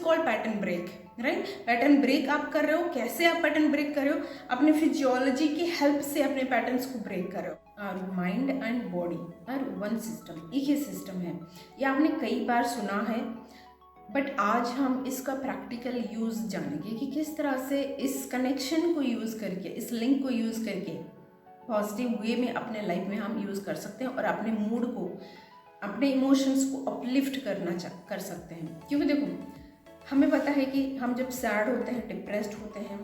Called pattern break, right. Pattern break आप कर रहे हो। कैसे आप पैटर्न ब्रेक कर रहे हो? अपने फिजियोलॉजी की हेल्प से अपने पैटर्न्स को ब्रेक कर रहे हो। Our mind and body are one system, एक ही सिस्टम है। ये आपने कई बार सुना है, बट आज हम इसका प्रैक्टिकल यूज़ जानेंगे कि किस तरह से इस कनेक्शन को यूज़ करके, इस लिंक को यूज़ करके पॉजिटिव वे में अपने लाइफ में हम यूज़ कर सकते हैं और अपने मूड को, अपने इमोशंस को अपलिफ्ट कर सकते हैं। क्योंकि देखो, हमें पता है कि हम जब सैड होते हैं, डिप्रेस्ड होते हैं,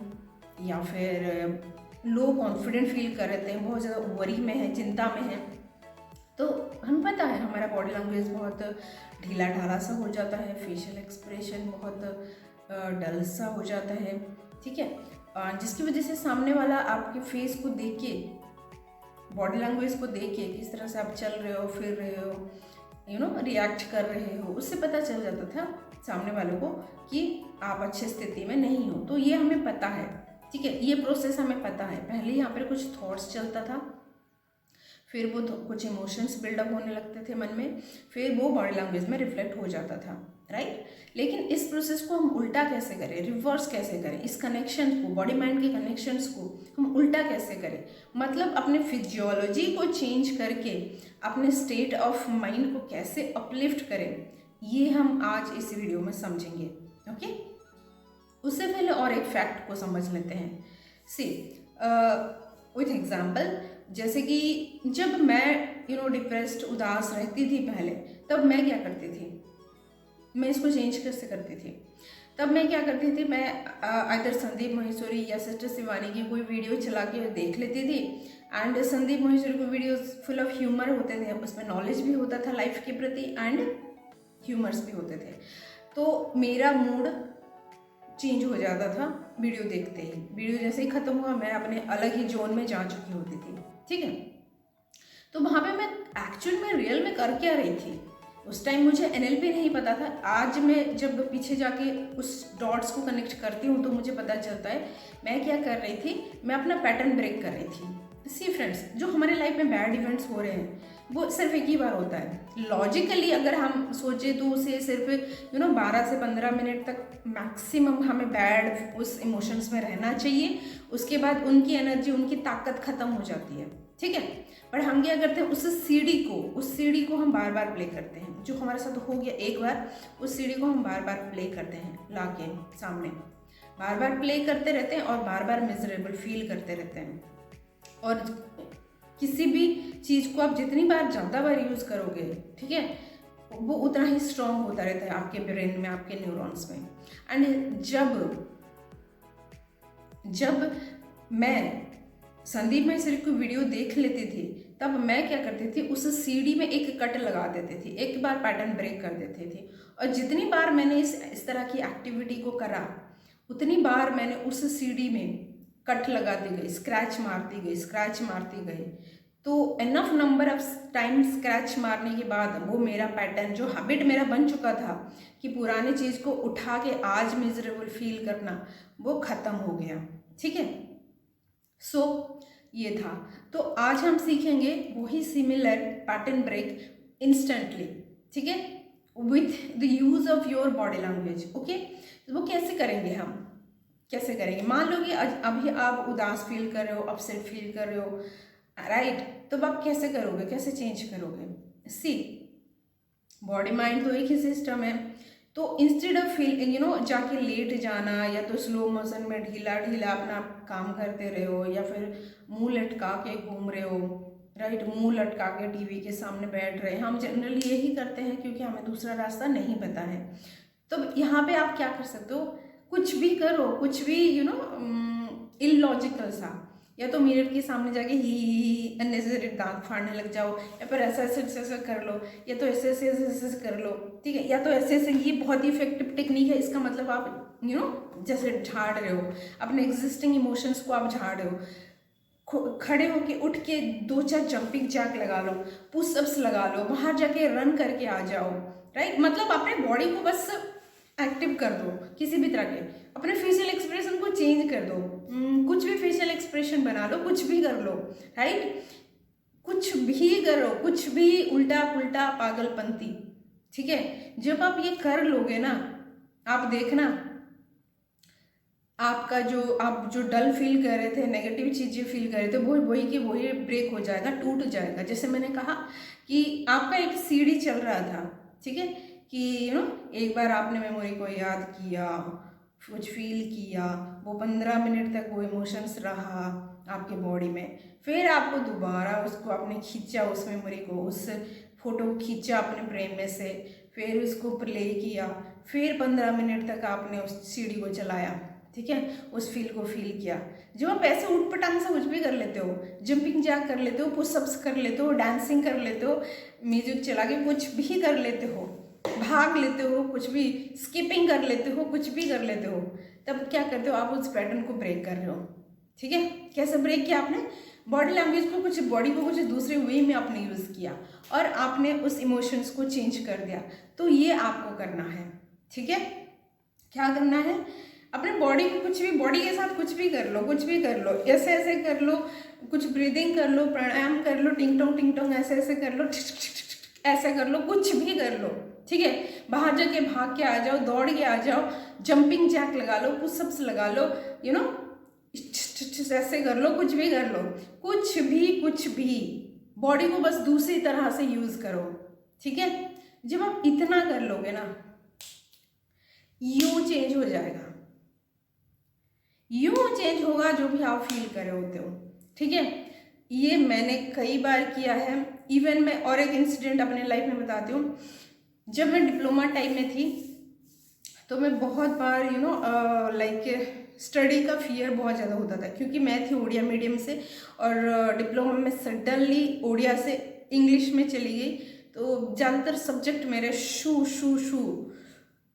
या फिर लो कॉन्फिडेंट फील कर रहे हैं, बहुत ज़्यादा वरी में है, चिंता में है, तो हमें पता है हमारा बॉडी लैंग्वेज बहुत ढीला ढाला सा हो जाता है, फेशियल एक्सप्रेशन बहुत डल सा हो जाता है, ठीक है। जिसकी वजह से सामने वाला आपके फेस को देख के, बॉडी लैंग्वेज को देख के, किस तरह से आप चल रहे हो, फिर रहे हो, रिएक्ट कर रहे हो, उससे पता चल जाता था सामने वालों को कि आप अच्छी स्थिति में नहीं हो। तो ये हमें पता है, ठीक है, ये प्रोसेस हमें पता है। पहले यहाँ पर कुछ थॉट्स चलता था, फिर वो कुछ इमोशंस बिल्डअप होने लगते थे मन में, फिर वो बॉडी लैंग्वेज में रिफ्लेक्ट हो जाता था, राइट। लेकिन इस प्रोसेस को हम उल्टा कैसे करें, रिवर्स कैसे करें, इस कनेक्शन को, बॉडी माइंड के कनेक्शंस को हम उल्टा कैसे करें? मतलब अपने फिजियोलॉजी को चेंज करके अपने स्टेट ऑफ माइंड को कैसे अपलिफ्ट करें, ये हम आज इस वीडियो में समझेंगे, ओके। उससे पहले और एक फैक्ट को समझ लेते हैं। सी विथ एग्जाम्पल, जैसे कि जब मैं डिप्रेस्ड, उदास रहती थी पहले, तब मैं क्या करती थी, मैं इसको चेंज कैसे करती थी? तब मैं क्या करती थी, मैं आइदर संदीप माहेश्वरी या सिस्टर शिवानी की कोई वीडियो चला के देख लेती थी। एंड संदीप माहेश्वरी को वीडियोस फुल ऑफ ह्यूमर होते थे, उसमें नॉलेज भी होता था लाइफ के प्रति एंड ह्यूमर्स भी होते थे। तो मेरा मूड चेंज हो जाता था वीडियो देखते ही। वीडियो जैसे ही ख़त्म हुआ, मैं अपने अलग ही जोन में जा चुकी होती थी, ठीक है। तो वहाँ पे मैं एक्चुअल में रियल में कर क्या रही थी, उस टाइम मुझे NLP नहीं पता था। आज मैं जब पीछे जाके उस डॉट्स को कनेक्ट करती हूँ तो मुझे पता चलता है मैं क्या कर रही थी। मैं अपना पैटर्न ब्रेक कर रही थी। सी फ्रेंड्स, जो हमारे लाइफ में बैड इवेंट्स हो रहे हैं वो सिर्फ एक ही बार होता है। लॉजिकली अगर हम सोचे तो उसे सिर्फ 12 से 15 मिनट तक मैक्सिमम हमें बैड उस इमोशंस में रहना चाहिए। उसके बाद उनकी एनर्जी, उनकी ताकत खत्म हो जाती है, ठीक है। पर हम क्या करते हैं, उस सीढ़ी को हम बार बार प्ले करते हैं। जो हमारे साथ हो गया एक बार, उस सीढ़ी को हम बार बार प्ले करते हैं, लाके सामने बार बार प्ले करते रहते हैं और बार बार मिजरेबल फील करते रहते हैं। और किसी भी चीज़ को आप जितनी बार, ज़्यादा बार यूज़ करोगे, ठीक है, वो उतना ही स्ट्रॉन्ग होता रहता है आपके ब्रेन में, आपके न्यूरॉन्स में। एंड जब मैं संदीप माहेश्वरी की वीडियो देख लेती थी, तब मैं क्या करती थी, उस सीढ़ी में एक कट लगा देती थी, एक बार पैटर्न ब्रेक कर देती थी। और जितनी बार मैंने इस तरह की एक्टिविटी को करा, उतनी बार मैंने उस सीढ़ी में कट लगाती गई, स्क्रैच मारती गई। तो enough number of time scratch मारने के बाद वो मेरा पैटर्न, जो हैबिट मेरा बन चुका था कि पुरानी चीज़ को उठा के आज मिजरेबल फील करना, वो ख़त्म हो गया, ठीक है। सो ये था। तो आज हम सीखेंगे वही सिमिलर पैटर्न ब्रेक इंस्टेंटली, ठीक है, with the use of your body language, okay. वो कैसे करेंगे हम, कैसे करेंगे? मान लो कि अभी आप उदास फील कर रहे हो, अपसेट फील कर रहे हो, राइट। तो आप कैसे करोगे, कैसे चेंज करोगे? सी, बॉडी माइंड तो एक ही सिस्टम है। तो इंस्टेड ऑफ जाके लेट जाना, या तो स्लो मोशन में ढीला ढीला अपना काम करते रहे हो, या फिर मुंह लटका के घूम रहे हो, राइट, मुंह लटका के टीवी के सामने बैठ रहे हैं। हम जनरली यही करते हैं क्योंकि हमें दूसरा रास्ता नहीं पता है। तो यहाँ पे आप क्या कर सकते हो, कुछ भी करो, कुछ भी इलॉजिकल सा, या तो मिरर के सामने जाके ही अननेसेसरी दांत फाड़ने लग जाओ, या फिर ऐसा कर लो, या तो ऐसे कर लो, ठीक है, या तो ऐसे। ये बहुत ही इफेक्टिव टेक्निक है। इसका मतलब आप जैसे झाड़ रहे हो, अपने एग्जिस्टिंग इमोशंस को आप झाड़ रहे हो। खड़े होके उठ के 2-4 जंपिंग जैक लगा लो, पुशअप्स लगा लो, बाहर जाके रन करके आ जाओ, राइट। मतलब अपने बॉडी को बस एक्टिव कर दो, किसी भी तरह के अपने फेशियल एक्सप्रेशन को चेंज कर दो। कुछ भी फेशियल एक्सप्रेशन बना लो, कुछ भी कर लो, राइट, कुछ भी करो, कुछ भी उल्टा पुल्टा पागलपंती, ठीक है। जब आप ये कर लोगे ना, आप देखना, आपका जो आप जो डल फील कर रहे थे, नेगेटिव चीज़ें फील कर रहे थे, वो वही की वही ब्रेक हो जाएगा, टूट जाएगा। जैसे मैंने कहा कि आपका एक सीढ़ी चल रहा था, ठीक है, कि एक बार आपने मेमोरी को याद किया, कुछ फील किया, वो 15 मिनट तक वो इमोशंस रहा आपके बॉडी में, फिर आपको दोबारा उसको आपने खींचा, उस मेमोरी को, उस फोटो को खींचा अपने ब्रेन में से, फिर उसको प्ले किया, फिर 15 मिनट तक आपने उस सीढ़ी को चलाया, ठीक है, उस फील को फील किया। जब आप ऐसे उठ पटांग से कुछ भी कर लेते हो, जंपिंग जैक कर लेते हो, पुशअप्स कर लेते हो, डांसिंग कर लेते हो, म्यूजिक चला के कुछ भी कर लेते हो, भाग लेते हो, कुछ भी स्किपिंग कर लेते हो, कुछ भी कर लेते हो, तब क्या करते हो, आप उस पैटर्न को ब्रेक कर रहे हो, ठीक है। कैसे ब्रेक किया आपने, बॉडी लैंग्वेज को, कुछ बॉडी को कुछ दूसरे वे में आपने यूज़ किया और आपने उस इमोशंस को चेंज कर दिया। तो ये आपको करना है, ठीक है। क्या करना है, अपने बॉडी को कुछ भी, बॉडी के साथ कुछ भी कर लो, कुछ भी कर लो, ऐसे ऐसे कर लो, कुछ ब्रीदिंग कर लो, प्राणायाम कर लो, टिंग टोंग ऐसे ऐसे कर लो, ऐसे कर लो, कुछ भी कर लो, ठीक है। बाहर जाके भाग के आ जाओ, दौड़ के आ जाओ, जंपिंग जैक लगा लो, पुशअप्स लगा लो, ऐसे कर लो, कुछ भी कर लो, कुछ भी बॉडी को बस दूसरी तरह से यूज करो, ठीक है। जब आप इतना कर लोगे ना, यूं चेंज हो जाएगा, यूं चेंज होगा जो भी आप फील कर रहे होते हो, ठीक है। ये मैंने कई बार किया है। इवन मैं और एक इंसिडेंट अपने लाइफ में बताती हूँ। जब मैं डिप्लोमा टाइम में थी तो मैं बहुत बार लाइक स्टडी का फियर बहुत ज़्यादा होता था, क्योंकि मैं थी उड़िया मीडियम से और डिप्लोमा में सडनली उड़िया से इंग्लिश में चली गई, तो ज़्यादातर सब्जेक्ट मेरे शू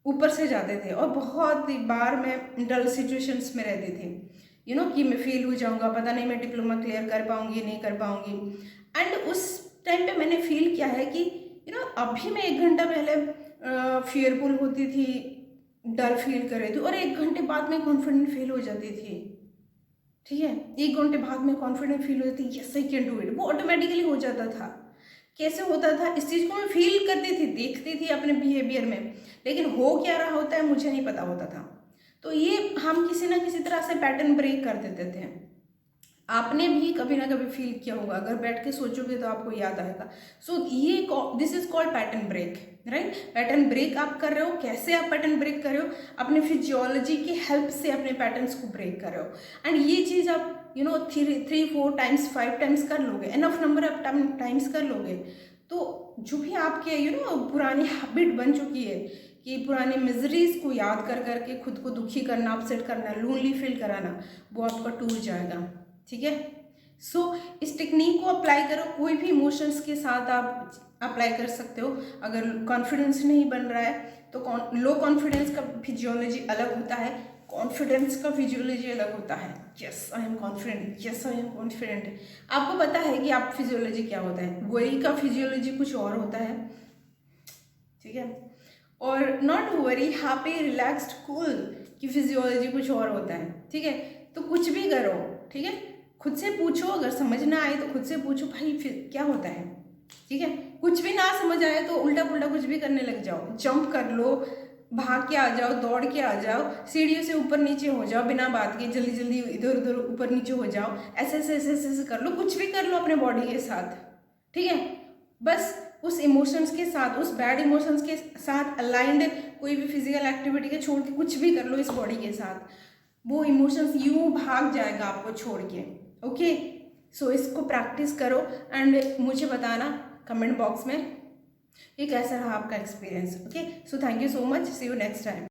ऊपर से जाते थे और बहुत बार मैं डल सिचुएशंस में रहती थी, कि मैं फेल हो जाऊंगा, पता नहीं मैं डिप्लोमा क्लियर कर पाऊंगी नहीं कर पाऊंगी। एंड उस टाइम पे मैंने फील किया है कि अभी मैं 1 घंटा पहले फियरफुल होती थी, डर फील कर रही थी, और 1 घंटे बाद में कॉन्फिडेंट फील हो जाती थी, ठीक है। 1 घंटे बाद में कॉन्फिडेंट फील हो जाती थी, yes I can do it, वो ऑटोमेटिकली हो जाता था। कैसे होता था, इस चीज़ को मैं फील करती थी, देखती थी अपने बिहेवियर में, लेकिन हो क्या रहा होता है मुझे नहीं पता होता था। तो ये हम किसी ना किसी तरह से पैटर्न ब्रेक कर देते थे। आपने भी कभी ना कभी फील किया होगा, अगर बैठ के सोचोगे तो आपको याद आएगा। सो ये this is called pattern break, right. Pattern break आप कर रहे हो। कैसे आप पैटर्न ब्रेक कर रहे हो, अपने फिजियोलॉजी की हेल्प से अपने पैटर्न्स को ब्रेक कर रहे हो। एंड ये चीज़ आप 3, 4 टाइम्स 5 टाइम्स कर लोगे, एनफ नंबर ऑफ टाइम्स कर लोगे, तो जो भी आपके पुरानी हैबिट बन चुकी है कि पुरानी मिजरीज को याद कर करके खुद को दुखी करना, अपसेट करना, लोनली फील कराना, वो आपका टूट जाएगा, ठीक है। सो इस टेक्निक को अप्लाई करो, कोई भी इमोशंस के साथ आप अप्लाई कर सकते हो। अगर कॉन्फिडेंस नहीं बन रहा है तो लो कॉन्फिडेंस का फिजियोलॉजी अलग होता है, कॉन्फिडेंस का फिजियोलॉजी अलग होता है। Yes I am confident, yes I am confident. आपको पता है कि आप फिजियोलॉजी क्या होता है, वरी का फिजियोलॉजी कुछ और होता है, ठीक है। और not worry, happy, relaxed, cool की फिजियोलॉजी कुछ और होता है, ठीक है। तो कुछ भी करो, ठीक है, खुद से पूछो, अगर समझ ना आए तो खुद से पूछो भाई फिर क्या होता है, ठीक है। कुछ भी ना समझ आए तो उल्टा पुल्टा कुछ भी करने लग जाओ, जंप कर लो, भाग के आ जाओ, दौड़ के आ जाओ, सीढ़ियों से ऊपर नीचे हो जाओ बिना बात के, जल्दी जल्दी इधर उधर ऊपर नीचे हो जाओ, ऐसे ऐसे ऐसे ऐसे कर लो, कुछ भी कर लो अपने बॉडी के साथ, ठीक है। बस उस इमोशंस के साथ, उस बैड इमोशंस के साथ अलाइंड कोई भी फिजिकल एक्टिविटी के छोड़ के कुछ भी कर लो इस बॉडी के साथ, वो इमोशंस यूं भाग जाएगा आपको छोड़ के, ओके। सो इसको प्रैक्टिस करो एंड मुझे बताना कमेंट बॉक्स में कि कैसा रहा आपका experience, okay. So thank you so much, see you next time.